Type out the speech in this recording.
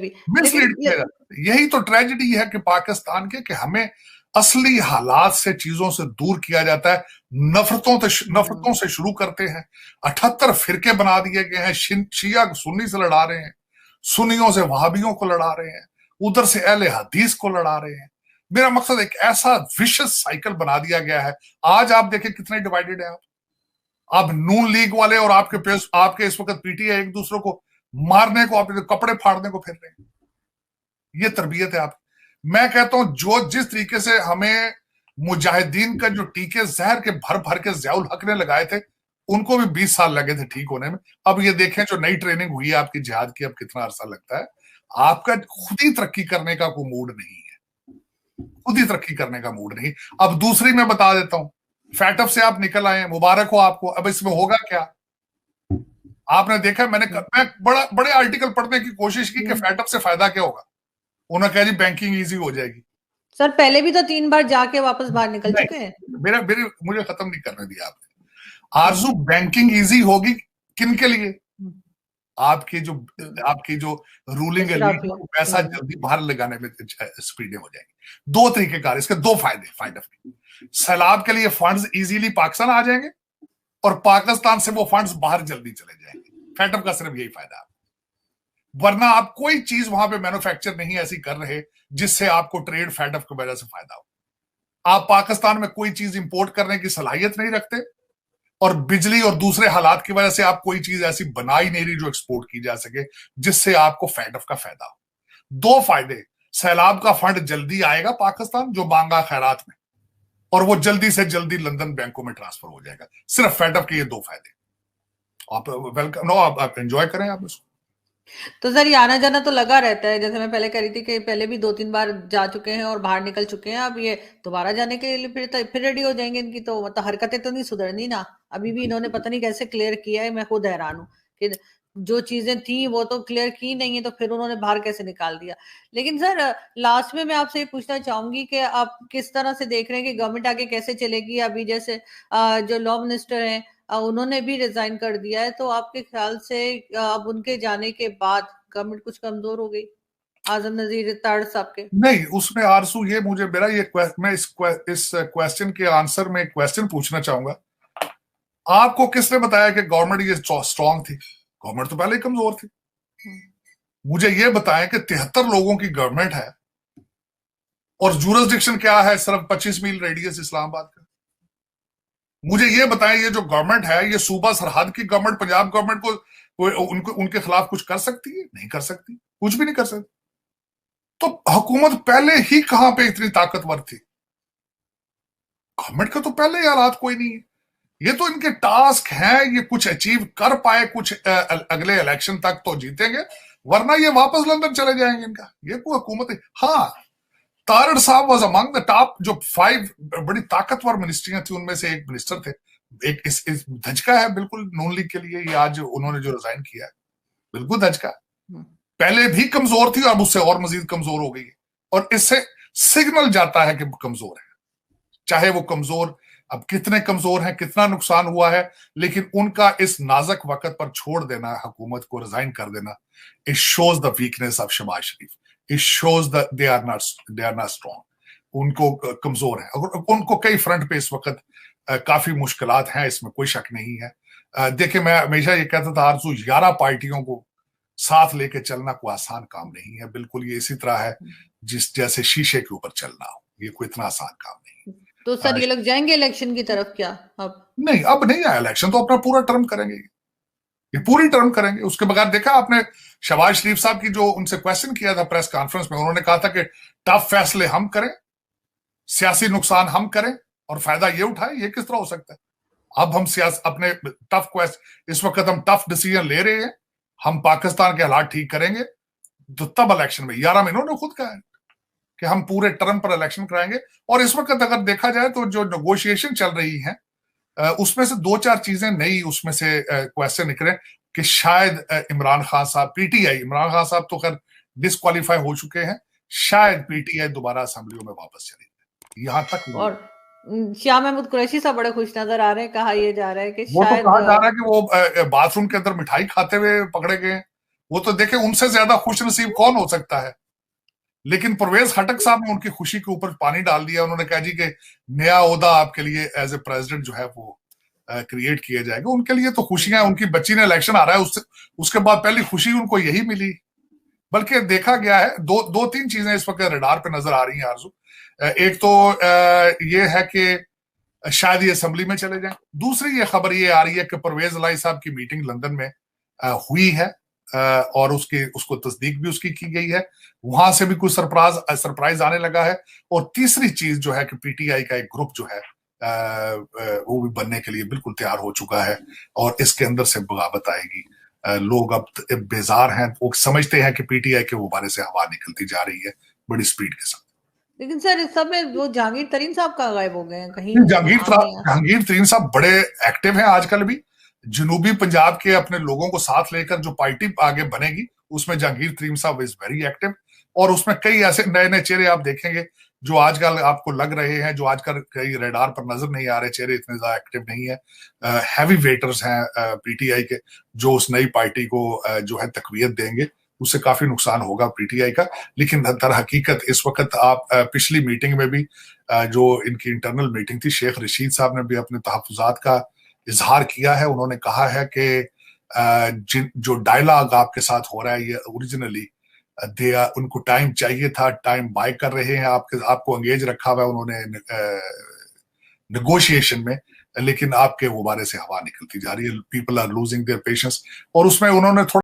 Mislead लेकिन किया। यही तो ट्रेजेडी है कि पाकिस्तान के, कि हमें असली हालात से, चीजों से दूर किया जाता है। नफरतों से शुरू करते हैं। 78 फिरके बना दिए गए हैं। शिया सुन्नी से लड़ा रहे हैं, सुन्नियों से वहाबियों को लड़ा रहे हैं, उधर से अहले हदीस को लड़ा रहे हैं। मेरा मकसद एक ऐसा विशेष साइकिल बना दिया गया है। आज आप देखें कितने डिवाइडेड है आप। अब नून लीग वाले और आपके इस वक्त पीटीआई एक दूसरे को मारने को, आप कपड़े फाड़ने को फिर रहे हैं। ये तरबियत है आप। मैं कहता हूं जो जिस तरीके से हमें मुजाहिदीन का जो टीके जहर के भर भर के ज़ियाउल हक ने लगाए थे, उनको भी 20 साल लगे थे ठीक होने में। अब ये देखें जो नई ट्रेनिंग हुई है आपकी जिहाद की, अब कितना अरसा लगता है। आपका खुद ही तरक्की करने का कोई मूड नहीं है, खुद ही तरक्की करने का मूड नहीं। अब दूसरी मैं बता देता हूं, फैटअप से आप निकल आए हैं, मुबारक हो आपको। अब इसमें होगा क्या? आपने देखा, मैं बड़े आर्टिकल पढ़ने की कोशिश की कि फैटअप से फायदा क्या होगा। उन्होंने कहा जी बैंकिंग इजी हो जाएगी। सर पहले भी तो 3 बार जाके वापस बाहर निकल चुके हैं। मुझे खत्म नहीं करने दिया आपने। आरजू, बैंकिंग इजी होगी किन के लिए? आपकी जो रूलिंग एलीट है, पैसा जल्दी बाहर लगाने में स्पीडें हो जाएंगी। दो तरीके कार, इसके दो फायदे सैलाब के लिए फंड्स इजीली पाकिस्तान आ जाएंगे, और पाकिस्तान से वो फंड्स बाहर जल्दी चले जाएंगे। फैटअप का सिर्फ यही फायदा है। वरना आप कोई चीज वहां पे मैन्युफैक्चर नहीं ऐसी कर रहे जिससे आपको ट्रेड फैटअप की वजह से फायदा हो। आप पाकिस्तान में कोई चीज इंपोर्ट करने की सलाहियत नहीं रखते, और बिजली और दूसरे हालात की वजह से आप कोई चीज ऐसी बना ही नहीं रही जो एक्सपोर्ट की जा सके जिससे आपको फैटअप का फायदा हो। दो फायदे, सैलाब का फंड जल्दी आएगा पाकिस्तान जो मांगा खैरात में, और वो जल्दी से जल्दी लंदन बैंकों में ट्रांसफर हो जाएगा। सिर्फ फैटअप के ये दो फायदे। आप वेलकम, नो, आप एंजॉय करें आप इसको। तो सर ये आना जाना तो लगा रहता है, जैसे मैं पहले कह रही थी कि पहले भी 2-3 बार जा चुके हैं और बाहर निकल चुके हैं। अब ये दोबारा जाने के लिए फिर रेडी हो जाएंगे। इनकी तो मतलब हरकतें तो नहीं सुधरनी ना। अभी भी इन्होंने पता नहीं कैसे क्लियर किया है, मैं खुद हैरान हूँ कि जो चीजें थी वो तो क्लियर की नहीं है, तो फिर उन्होंने बाहर कैसे निकाल दिया। लेकिन सर लास्ट में मैं आपसे ये पूछना चाहूंगी कि आप किस तरह से देख रहे हैं कि गवर्नमेंट आगे कैसे चलेगी। अभी जैसे जो लॉ मिनिस्टर हैं उन्होंने भी रिजाइन कर दिया है, तो आपके ख्याल से अब उनके जाने के बाद गवर्नमेंट कुछ कमजोर हो गई आजम नजीर ताड़ साहब के? नहीं, उसमें आरसू, ये मुझे मेरा ये मैं इस क्वेश्चन के आंसर में एक क्वेश्चन पूछना चाहूंगा। आपको किसने बताया कि गवर्नमेंट ये स्ट्रांग थी? गवर्नमेंट तो पहले ही कमजोर थी। मुझे ये बताएं कि 73 लोगों की गवर्नमेंट है, और जूरिसडिक्शन क्या है? सिर्फ 25 मील रेडियस इस्लामाबाद का। मुझे ये बताएं, ये जो गवर्नमेंट है, ये सूबा सरहद की गवर्नमेंट, पंजाब गवर्नमेंट को उनके खिलाफ कुछ कर सकती है? नहीं कर सकती, कुछ भी नहीं कर सकती। तो हुकूमत पहले ही कहां पे इतनी ताकतवर थी? गवर्नमेंट का तो पहले ही हालात कोई नहीं है। ये तो इनके टास्क हैं, ये कुछ अचीव कर पाए, कुछ अगले इलेक्शन तक तो जीतेंगे, वरना ये वापस लंदन चले जाएंगे। इनका ये कोई हुकूमत है। हाँ, तारड़ साहब वाज अमंग द टॉप, जो 5 बड़ी ताकतवर मिनिस्ट्रियां थी उनमें से एक मिनिस्टर थे। एक इस धचका है बिल्कुल नून लीग के लिए, ये आज उन्होंने जो रिजाइन किया है, बिल्कुल धचका। पहले भी कमजोर थी, अब उससे और मजीद कमजोर हो गई है, और इससे सिग्नल जाता है कि कमजोर है। चाहे वो कमजोर, अब कितने कमजोर हैं, कितना नुकसान हुआ है, लेकिन उनका इस नाजुक वक्त पर छोड़ देना, हुकूमत को रिजाइन कर देना, it shows the weakness of Shahbaz Sharif. It shows that they are not strong. उनको कमजोर है, उनको कई फ्रंट पे इस वक्त काफी मुश्किलात हैं, इसमें कोई शक नहीं है। देखिए, मैं हमेशा ये कहता था आरजू, 11 पार्टियों को साथ लेके चलना कोई आसान काम नहीं है। बिल्कुल ये इसी तरह है जैसे शीशे के ऊपर चलना हो, ये कोई इतना आसान काम नहीं। तो सर ये लोग जाएंगे इलेक्शन की तरफ क्या अब? नहीं, अब नहीं आया इलेक्शन, तो अपना पूरा टर्म करेंगे, ये पूरी टर्म करेंगे। उसके बगैर देखा आपने शहबाज शरीफ साहब की जो उनसे क्वेश्चन किया था प्रेस कॉन्फ्रेंस में, उन्होंने कहा था कि टफ फैसले हम करें, सियासी नुकसान हम करें, और फायदा ये उठाए। ये किस तरह हो सकता है? अब हम अपने इस वक्त हम टफ डिसीजन ले रहे हैं, हम पाकिस्तान के हालात ठीक करेंगे, तो तब इलेक्शन में 11 में इन्होंने खुद कहा है कि हम पूरे टर्म पर इलेक्शन कराएंगे। और इस वक्त अगर देखा जाए तो जो नेगोशिएशन चल रही है, उसमें से 2-4 चीजें नई उसमें से क्वेश्चन निकले कि शायद इमरान खान साहब, पीटीआई, इमरान खान साहब तो खैर डिस्क्वालीफाई हो चुके हैं, शायद पीटीआई दोबारा असेंबलियों में वापस चलेगी। यहां तक और शाह महमूद कुरैशी साहब बड़े खुश नजर आ रहे हैं। कहा यह जा रहा है कि वो तो शायद कहा जा रहा है कि वो बाथरूम के अंदर मिठाई खाते हुए पकड़े गए, वो तो देखे उनसे ज्यादा खुश नसीब कौन हो सकता है। लेकिन परवेज खटक साहब ने उनकी खुशी के ऊपर पानी डाल दिया। उन्होंने कहा जी कि नया ओहदा आपके लिए एज ए प्रेसिडेंट जो है वो क्रिएट किया जाएगा। उनके लिए तो खुशियां, उनकी बच्ची ने इलेक्शन आ रहा है, उसके बाद पहली खुशी उनको यही मिली। बल्कि देखा गया है दो तीन चीजें इस वक्त रडार पे नजर आ रही हैं आरजू। एक तो ये है कि शायद ये असेंबली में चले जाएं। दूसरी ये खबर ये आ रही है कि परवेज इलाही साहब की मीटिंग लंदन में हुई है और उसको तस्दीक भी उसकी की गई है। वहां से भी कुछ सरप्राइज आने लगा है। और तीसरी चीज जो है कि पीटीआई का एक ग्रुप जो है वो भी बनने के लिए बिल्कुल तैयार हो चुका है और इसके अंदर से बगावत आएगी। लोग अब बेजार हैं, वो समझते हैं कि पीटीआई के मुबारे से हवा निकलती जा रही है बड़ी स्पीड के साथ। लेकिन सर इस सब में वो जहांगीर तरीन साहब कहाँ गायब हो गए हैं, कहीं नाम नहीं है। जहांगीर तरीन साहब बड़े एक्टिव हैं आजकल भी। जनूबी पंजाब के अपने लोगों को साथ लेकर जो पार्टी आगे बनेगी उसमें जहांगीर तरीन साहब इज वेरी एक्टिव। और उसमें कई ऐसे नए नए चेहरे आप देखेंगे जो आजकल आपको लग रहे हैं, जो आजकल कई रेडार पर नजर नहीं आ रहे चेहरे, इतने ज्यादा एक्टिव नहीं है। हैवी वेटर्स हैं पीटीआई के जो उस नई पार्टी को जो है तकवीयत देंगे। उससे काफी नुकसान होगा पीटीआई का। लेकिन दर हकीकत इस वक्त आप पिछली मीटिंग में भी जो इनकी इंटरनल मीटिंग थी, शेख रशीद साहब ने भी अपने तहफुजात का इजहार किया है। उन्होंने कहा है कि जो डायलॉग आपके साथ हो रहा है ये ओरिजिनली उनको टाइम चाहिए था, टाइम बाय कर रहे हैं, आपको एंगेज रखा हुआ है उन्होंने नेगोशिएशन में। लेकिन आपके मुबारे से हवा निकलती जा रही है, people are losing their patience. और उसमें उन्होंने थोड़ा